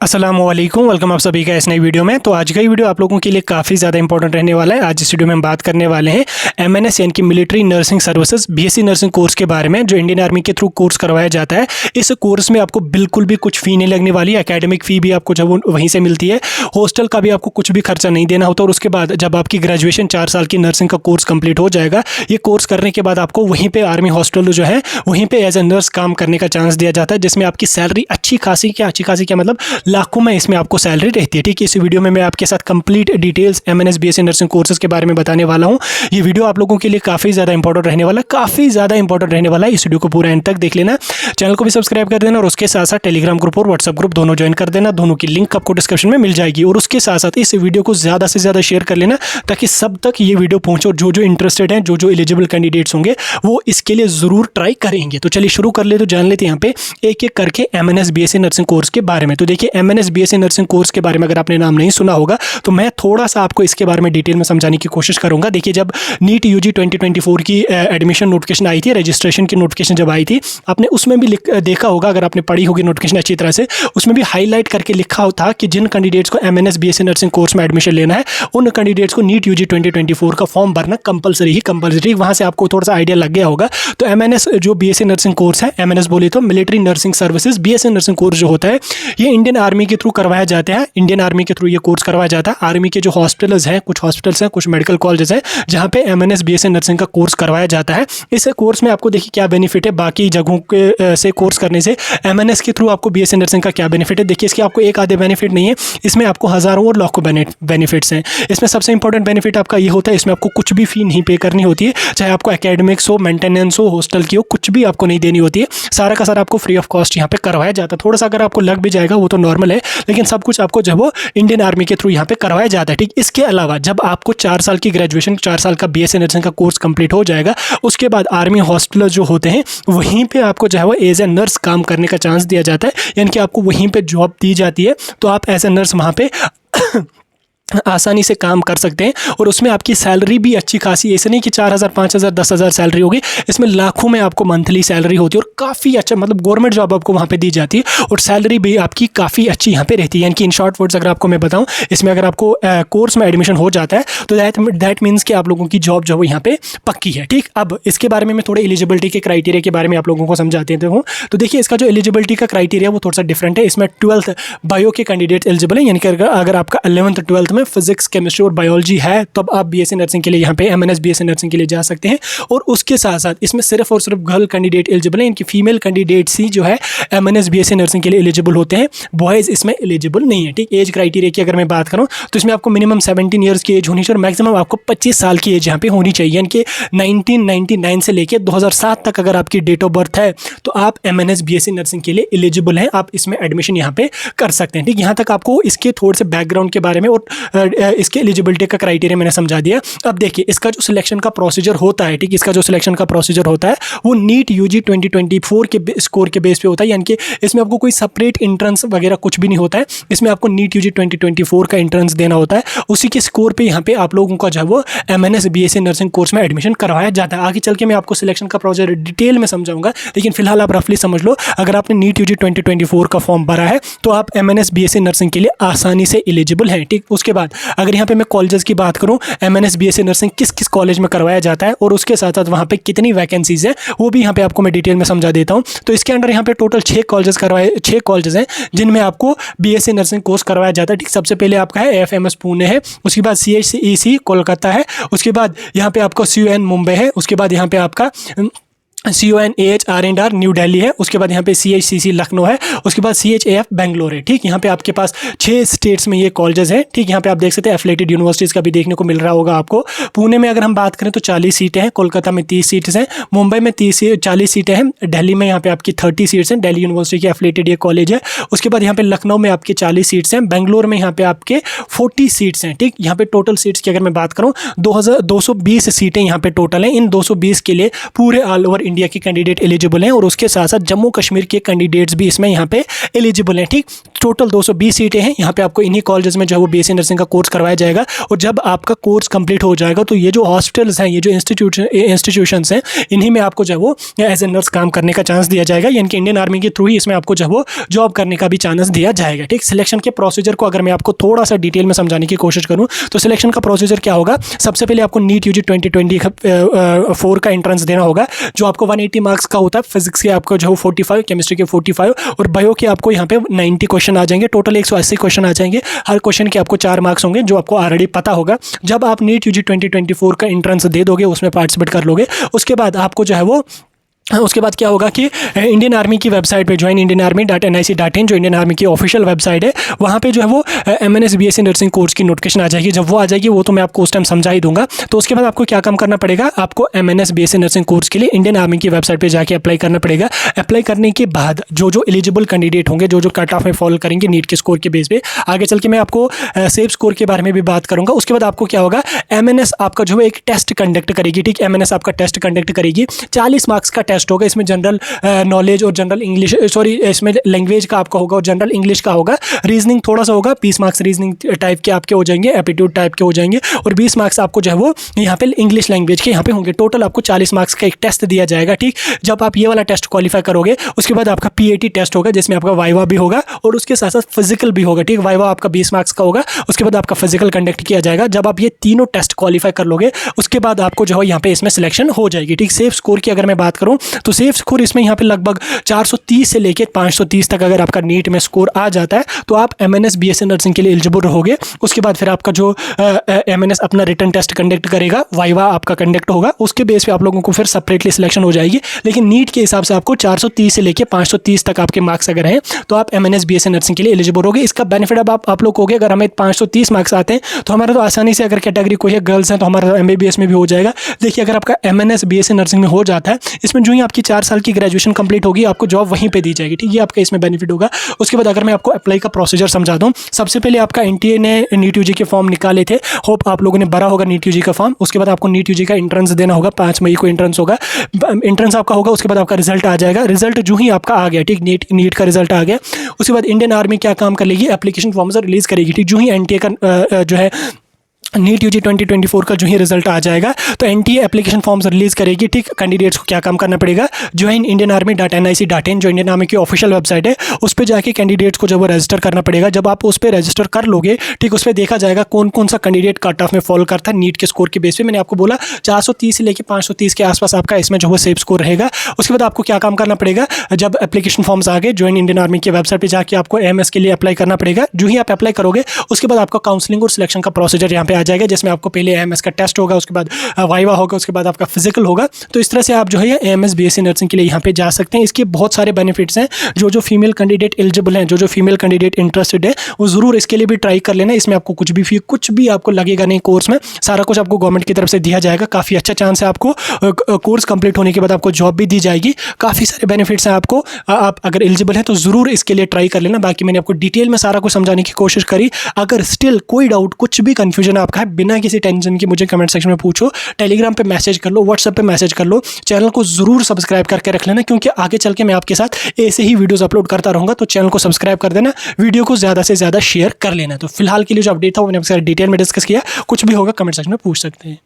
अस्सलामुअलैकुम, वेलकम आप सभी का इस नई वीडियो में। तो आज का ये वीडियो आप लोगों के लिए काफ़ी ज़्यादा इंपॉर्टेंट रहने वाला है। आज इस वीडियो में हम बात करने वाले हैं एमएनएस यानी कि military nursing services BSc nursing course के बारे में, जो इंडियन आर्मी के थ्रू कोर्स करवाया जाता है। इस कोर्स में आपको बिल्कुल भी कुछ फ़ी नहीं लगने वाली। एकेडमिक फ़ी भी आपको जब वहीं से मिलती है, हॉस्टल का भी आपको कुछ भी खर्चा नहीं देना होता। और उसके बाद जब आपकी ग्रेजुएशन 4 साल की नर्सिंग का कोर्स कंप्लीट हो जाएगा, ये कोर्स करने के बाद आपको वहीं पर आर्मी हॉस्टल जो है वहीं पर एज ए नर्स काम करने का चांस दिया जाता है, जिसमें आपकी सैलरी अच्छी खासी क्या मतलब लाखों में इसमें आपको सैलरी रहती है। ठीक है, इस वीडियो में मैं आपके साथ complete details MNS BSc nursing courses के बारे में बताने वाला हूं। ये वीडियो आप लोगों के लिए काफ़ी ज़्यादा इंपॉर्टेंट रहने वाला है। इस वीडियो को पूरा एंड तक देख लेना। चैनल को भी सब्सक्राइब कर देना और उसके साथ साथ टेलीग्राम ग्रुप और व्हाट्सएप ग्रुप दोनों ज्वाइन कर देना। दोनों की लिंक आपको डिस्क्रिप्शन में मिल जाएगी। और उसके साथ साथ इस वीडियो को ज़्यादा से ज़्यादा शेयर कर लेना, ताकि सब तक ये वीडियो पहुँचे और जो इंटरेस्टेड हैं, जो एलिजिबल कैंडिडेट्स होंगे, वो इसके लिए ज़रूर ट्राई करेंगे। तो चलिए शुरू कर ले, तो जान लेते हैं यहाँ पे एक एक करके एमएनएस बीएससी नर्सिंग कोर्स के बारे में। तो देखिए, एमएनएस बीएससी नर्सिंग कोर्स के बारे में अगर आपने नाम नहीं सुना होगा, तो मैं थोड़ा सा आपको इसके बारे में डिटेल में समझाने की कोशिश करूंगा। देखिए, जब नीट यूजी 2024 की एडमिशन नोटिफिकेशन आई थी, रजिस्ट्रेशन की नोटिफिकेशन जब आई थी, आपने उसमें भी देखा होगा, अगर आपने पढ़ी होगी नोटिफिकेशन अच्छी तरह से, उसमें भी हाईलाइट करके लिखा था कि जिन कैंडिडेट्स को एमएनएस बीएससी नर्सिंग कोर्स में एडमिशन लेना है, उन कैंडिडेट्स को नीट यूजी 2024 का फॉर्म भरना कंपलसरी। वहाँ से आपको थोड़ा सा आइडिया लग गया होगा। तो एमएनएस जो बीएससी नर्सिंग कोर्स है, एमएनएस बोले तो military nursing services BSc nursing course जो होता है, ये इंडियन आर्मी के थ्रू करवाया जाता है। इंडियन आर्मी के थ्रू ये कोर्स करवाया जाता है। आर्मी के जो हॉस्पिटल्स हैं, कुछ हॉस्पिटल्स हैं, कुछ मेडिकल कॉलेजेस हैं, जहाँ पे एमएनएस बीएससी नर्सिंग का कोर्स करवाया जाता है। इस कोर्स में आपको देखिए क्या बेनिफिट है बाकी जगहों के से कोर्स करने से। एमएनएस के थ्रू आपको बीएससी नर्सिंग का क्या बेनिफिट है, देखिए इसके आपको एक आधे बेनिफिट नहीं है, इसमें आपको हज़ारों और लाखों बेनिफिट्स हैं। इसमें सबसे इंपॉर्टेंट बेनिफिट आपका ये होता है, इसमें आपको कुछ भी फ़ी नहीं पे करनी होती है। चाहे आपको एकेडमिक्स हो, मेंटेनेंस हो, हॉस्टल की हो, कुछ भी आपको नहीं देनी होती है। सारा का सारा आपको फ्री ऑफ कॉस्ट यहाँ पे करवाया जाता है। थोड़ा सा अगर आपको लग भी जाएगा वो तो नॉर्मल है, लेकिन सब कुछ आपको जब वो इंडियन आर्मी के थ्रू यहाँ पे करवाया जाता है। ठीक, इसके अलावा जब आपको 4 साल की ग्रेजुएशन, 4 साल का बीएससी नर्सिंग का कोर्स कंप्लीट हो जाएगा, उसके बाद आर्मी हॉस्पिटल जो होते हैं, वहीं पे आपको जो है वो एज ए नर्स काम करने का चांस दिया जाता है, यानी कि आपको वहीं पे जॉब दी जाती है। तो आप एज ए नर्स वहाँ पे आसानी से काम कर सकते हैं। और उसमें आपकी सैलरी भी अच्छी खासी, ऐसे नहीं कि 4,000, 5,000, 10,000 सैलरी होगी, इसमें लाखों में आपको मंथली सैलरी होती है। और काफ़ी अच्छा मतलब गवर्नमेंट जॉब आपको वहाँ पे दी जाती है, और सैलरी भी आपकी काफ़ी अच्छी यहाँ पे रहती है। यानी कि इन शॉर्ट वर्ड्स अगर आपको मैं बताऊँ, इसमें अगर आपको कोर्स में एडमिशन हो जाता है, तो दैट मीन्स कि आप लोगों की जॉब जो है यहाँ पे पक्की है। ठीक, अब इसके बारे में मैं थोड़े एलिजिबिलिटी के क्राइटेरिया के बारे में आप लोगों को समझाते हूँ। तो देखिए, इसका जो एलिजिबिलिटी का क्राइटेरिया वो थोड़ा सा डिफरेंट है। इसमें 12th बायो के कैंडिडेट एलिजिबल है, यानी कि अगर आपका 11th 12th में फिजिक्स, केमिस्ट्री और बायोलॉजी है, तब आप बीएससी नर्सिंग के लिए यहाँ पे एमएनएस बीएससी नर्सिंग के लिए जा सकते हैं। और उसके साथ साथ इसमें सिर्फ और सिर्फ गर्ल कैंडिडेट एलिजिबल है, इनकी फीमेल कैंडिडेट्स ही जो है एमएनएस बीएससी नर्सिंग के लिए एलिजिबल होते हैं। बॉयज़ इसमें एलिजिबल नहीं है। ठीक, एज क्राइटेरिया की अगर मैं बात करूँ, तो इसमें आपको मिनिमम 17 ईयर्स की एज होनी चाहिए और मैक्सिमम आपको 25 साल की एज यहाँ पे होनी चाहिए। यानी कि 1999 से लेकर 2007 तक अगर आपकी डेट ऑफ बर्थ है, तो आप एमएनएस बीएससी नर्सिंग के लिए एलिजिबल हैं। आप इसमें एडमिशन यहाँ पे कर सकते हैं। ठीक, यहाँ तक आपको इसके थोड़े से बैकग्राउंड के बारे में और इसके एलिजिबिलिटी का क्राइटेरिया मैंने समझा दिया। अब देखिए, इसका जो सिलेक्शन का प्रोसीजर होता है, ठीक, इसका जो सिलेक्शन का प्रोसीजर होता है, वो नीट यूजी 2024 के स्कोर के बेस पे होता है। यानी कि इसमें आपको कोई सेपरेट एंट्रेंस वगैरह कुछ भी नहीं होता है। इसमें आपको नीट यूजी 2024 का एंट्रेंस देना होता है। उसी के स्कोर पे यहाँ पे आप लोगों का जो है वो एमएनएस बीएससी नर्सिंग कोर्स में एडमिशन करवाया जाता है। आगे चल के मैं आपको सिलेक्शन का प्रोसीजर डिटेल में समझाऊंगा, लेकिन फिलहाल आप रफली समझ लो, अगर आपने नीट यूजी 2024 का फॉर्म भरा है, तो आप एमएनएस बीएससी नर्सिंग के लिए आसानी से एलिजिबल हैं। ठीक, उसके बाद अगर यहाँ पे मैं कॉलेजेस की बात करूं, एमएनएस बीएससी नर्सिंग किस किस कॉलेज में करवाया जाता है और उसके साथ साथ वहाँ पे कितनी वैकेंसीज है, वो भी यहाँ पे आपको मैं डिटेल में समझा देता हूँ। तो इसके अंडर यहाँ पे टोटल 6 कॉलेजेस हैं जिनमें आपको बीएससी नर्सिंग कोर्स करवाया जाता है। ठीक, सबसे पहले आपका है एएफएमएस पुणे है, उसके बाद सीएचईसी कोलकाता है, उसके बाद यहाँ पे आपका CUN मुंबई है, उसके बाद यहाँ पे आपका CUNAHR&R न्यू दिल्ली है, उसके बाद यहाँ पे CHCC लखनऊ है, उसके बाद CHAF बेंगलोर है। ठीक, यहाँ पे आपके पास 6 स्टेट्स में ये कॉलेजेस हैं। ठीक, यहाँ पे आप देख सकते हैं एफिलिएटेड यूनिवर्सिटीज़ का भी देखने को मिल रहा होगा आपको। पुणे में अगर हम बात करें तो 40 सीटें हैं, कोलकाता में 30 सीट्स हैं, मुंबई में 40 सीटें हैं, दिल्ली में यहाँ पे आपकी 30 सीट्स हैं, दिल्ली यूनिवर्सिटी की एफिलिएटेड ये कॉलेज है। उसके बाद यहाँ पे लखनऊ में आपके 40 सीट्स हैं, बेंगलोर में यहाँ पे आपके 40 सीट्स हैं। ठीक, यहाँ पे टोटल सीट्स की अगर मैं बात करूँ 220 सीटें यहाँ पे टोटल हैं। इन 220 के लिए पूरे ऑल ओवर इंडिया के कैंडिडेट एलिजिबल हैं और उसके साथ साथ जम्मू कश्मीर के कैंडिडेट्स भी इसमें यहाँ पे एलिजिबल हैं। ठीक, टोटल 220 सीटें हैं यहाँ पे। आपको इन्हीं कॉलेजेस में जो है वो बीएससी नर्सिंग का कोर्स करवाया जाएगा और जब आपका कोर्स कंप्लीट हो जाएगा तो ये जो हॉस्पिटल्स हैं, ये जो इंस्टीट्यूशंस हैं, इन्हीं में आपको जो है वो एज ए नर्स काम करने का चांस दिया जाएगा, यानी कि इंडियन आर्मी के थ्रू ही इसमें आपको जो है वो जॉब करने का भी चांस दिया जाएगा। ठीक, सिलेक्शन के प्रोसीजर को अगर मैं आपको थोड़ा सा डिटेल में समझाने की कोशिश करूँ तो सिलेक्शन का प्रोसीजर क्या होगा। सबसे पहले आपको नीट यूजी 2024 का एंट्रेंस देना होगा, जो आपको 180 मार्क्स का होता है। फिजिक्स के आपको जो 45, केमिस्ट्री के 45 और बायो के आपको यहाँ पे 90 क्वेश्चन आ जाएंगे। टोटल 180 क्वेश्चन आ जाएंगे। हर क्वेश्चन के आपको 4 मार्क्स होंगे, जो आपको ऑलरेडी पता होगा। जब आप नीट यूजी 2024 का एंट्रेंस दे दोगे, उसमें पार्टिसिपेट कर लोगे, उसके बाद आपको जो है वो उसके बाद क्या होगा कि इंडियन आर्मी की वेबसाइट पे joinindianarmy.nic.in जो इंडियन आर्मी की ऑफिशियल वेबसाइट है, वहाँ पे जो है वो MNS BSc नर्सिंग कोर्स की नोटिफिकेशन आ जाएगी। जब वो आ जाएगी वो तो मैं आपको उस टाइम समझा ही दूंगा। तो उसके बाद आपको क्या काम करना पड़ेगा, आपको MNS BSc नर्सिंग कोर्स के लिए इंडियन आर्मी की वेबसाइट पर जाके अप्लाई करना पड़ेगा। अप्लाई करने के बाद जो एलिजिबल कैंडिडेट होंगे, जो कट ऑफ में फॉलो करेंगे नीट के स्कोर के बेस पे, आगे चल के मैं आपको सेफ स्कोर के बारे में भी बात करूँगा। उसके बाद आपको क्या होगा, MNS आपका जो है एक टेस्ट कंडक्ट करेगी। ठीक, MNS आपका टेस्ट कंडक्ट करेगी। 40 मार्क्स का टेस्ट होगा। इसमें जनरल नॉलेज और जनरल इंग्लिश, इसमें लैंग्वेज का आपका होगा और जनरल इंग्लिश का होगा। रीजनिंग थोड़ा सा होगा, 20 मार्क्स रीजनिंग टाइप के आपके हो जाएंगे, एप्टीट्यूड टाइप के हो जाएंगे और 20 मार्क्स आपको जो है वो यहाँ पे इंग्लिश लैंग्वेज के यहाँ पे होंगे। टोटल आपको 40 मार्क्स का एक टेस्ट दिया जाएगा। ठीक, जब आप ये वाला टेस्ट क्वालिफाई करोगे, उसके बाद आपका PAT टेस्ट होगा, जिसमें आपका वाइवा भी होगा और उसके साथ साथ फिजिकल भी होगा। ठीक, वाइवा आपका 20 मार्क्स का होगा, उसके बाद आपका फिजिकल कंडक्ट किया जाएगा। जब आप ये तीनों टेस्ट क्वालिफाई कर लोगे, उसके बाद आपको जो है यहाँ पे इसमें सिलेक्शन हो जाएगी। ठीक, सेफ स्कोर की अगर मैं बात करूँ तो सेफ स्कोर इसमें यहाँ पे लगभग 430 से लेकर 530 तक अगर आपका नीट में स्कोर आ जाता है तो आप MNS BSc नर्सिंग के लिए एलिजिबल रहोगे। उसके बाद फिर आपका जो MNS अपना रिटन टेस्ट कंडक्ट करेगा, वाइवा आपका कंडक्ट होगा, उसके बेस पे आप लोगों को फिर सेपरेटली सिलेक्शन हो जाएगी। लेकिन नीट के हिसाब से आपको 430 से लेकर 530 तक आपके मार्क्स अगर हैं तो आप MNS BSc नर्सिंग के लिए एलिजिबल रहोगे। इसका बेनिफिट अब आप लोग होगे, अगर हमें 530 मार्क्स आते हैं तो हमारा तो आसानी से, अगर कैटेगरी कोई है गर्ल्स हैं तो हमारा MBBS में भी हो जाएगा। देखिए, अगर आपका MNS BSc नर्सिंग में हो जाता है, इसमें जो ही आपकी 4 साल की ग्रेजुएशन कंप्लीट होगी, आपको जॉब वहीं पे दी जाएगी। ठीक, ये आपका इसमें बेनिफिट होगा। उसके बाद अगर मैं आपको अप्लाई का प्रोसीजर समझा दूं, सबसे पहले आपका NTA ने नीट यूजी के फॉर्म निकाले थे। होप आप लोगों ने भरा होगा नीट यूजी का फॉर्म। उसके बाद आपको नीट यूजी का एंट्रेंस देना होगा। 5 मई को एंट्रेंस होगा, एंट्रेंस आपका होगा। उसके बाद आपका रिजल्ट आ जाएगा। रिजल्ट जो ही आपका आ गया, ठीक, नीट का रिजल्ट आ गया, उसके बाद इंडियन आर्मी क्या काम कर लेगी, एप्लीकेशन फॉर्म रिलीज करेगी। ठीक, जो ही NTA का जो है नीट यूजी 2024 का जो ही रिजल्ट आ जाएगा तो NTA एप्लीकेशन फॉर्म्स रिलीज करेगी। ठीक, कैंडिडेट्स को क्या काम करना पड़ेगा, joinindianarmy.nic.in जो इंडियन आर्मी की ऑफिशियल वेबसाइट है, उस पर जाके कैंडिडेट्स को जब वो रजिस्टर करना पड़ेगा। जब आप उस पर रजिस्टर कर लोगे, ठीक, उस पर देखा जाएगा कौन कौन सा कैंडिडेट कट ऑफ में फॉल करता है नीट के स्कोर के बेस पे। मैंने आपको बोला 430 से लेकर 530 के आसपास आपका इसमें जो है सेफ स्कोर रहेगा। उसके बाद आपको क्या काम करना पड़ेगा, जब एप्लीकेशन फॉर्म्स आ गए, ज्वाइन इंडियन आर्मी की वेबसाइट पर जाके आपको AMS के लिए अप्लाई करना पड़ेगा। जो ही आप अप्लाई करोगे, उसके बाद आपका काउंसलिंग और सिलेक्शन का प्रोसीजर यहाँ पे आ जाएगा, जिसमें आपको पहले AMS का टेस्ट होगा, उसके बाद वाइवा होगा, उसके बाद आपका फिजिकल होगा। तो इस तरह से आप जो है AMS BSc नर्सिंग के लिए यहाँ पे जा सकते हैं। इसके बहुत सारे बेनिफिट्स हैं। जो फीमेल कैंडिडेट एलिजिबल हैं, जो फीमेल कैंडिडेट इंटरेस्टेड है, वो ज़रूर इसके लिए भी ट्राई कर लेना। इसमें आपको कुछ भी आपको लगेगा नहीं, कोर्स में सारा कुछ आपको गवर्नमेंट की तरफ से दिया जाएगा। काफ़ी अच्छा चांस है आपको, कोर्स कंप्लीट होने के बाद आपको जॉब भी दी जाएगी। काफ़ी सारे बेनिफिट्स हैं आपको। आप अगर एलिजिबल हैं तो ज़रूर इसके लिए ट्राई कर लेना। बाकी मैंने आपको डिटेल में सारा कुछ समझाने की कोशिश करी। अगर स्टिल कोई डाउट, कुछ भी कन्फ्यूजन आपका है, बिना किसी टेंशन के मुझे कमेंट सेक्शन में पूछो, टेलीग्राम पे मैसेज कर लो, व्हाट्सएप पे मैसेज कर लो। चैनल को जरूर सब्सक्राइब करके रख लेना, क्योंकि आगे चल के मैं आपके साथ ऐसे ही वीडियोस अपलोड करता रहूंगा। तो चैनल को सब्सक्राइब कर देना, वीडियो को ज़्यादा से ज़्यादा शेयर कर लेना। तो फिलहाल के लिए जो अपडेट था वो मैंने आपके साथ डिटेल में डिस्कस किया। कुछ भी होगा कमेंट सेक्शन में पूछ सकते हैं।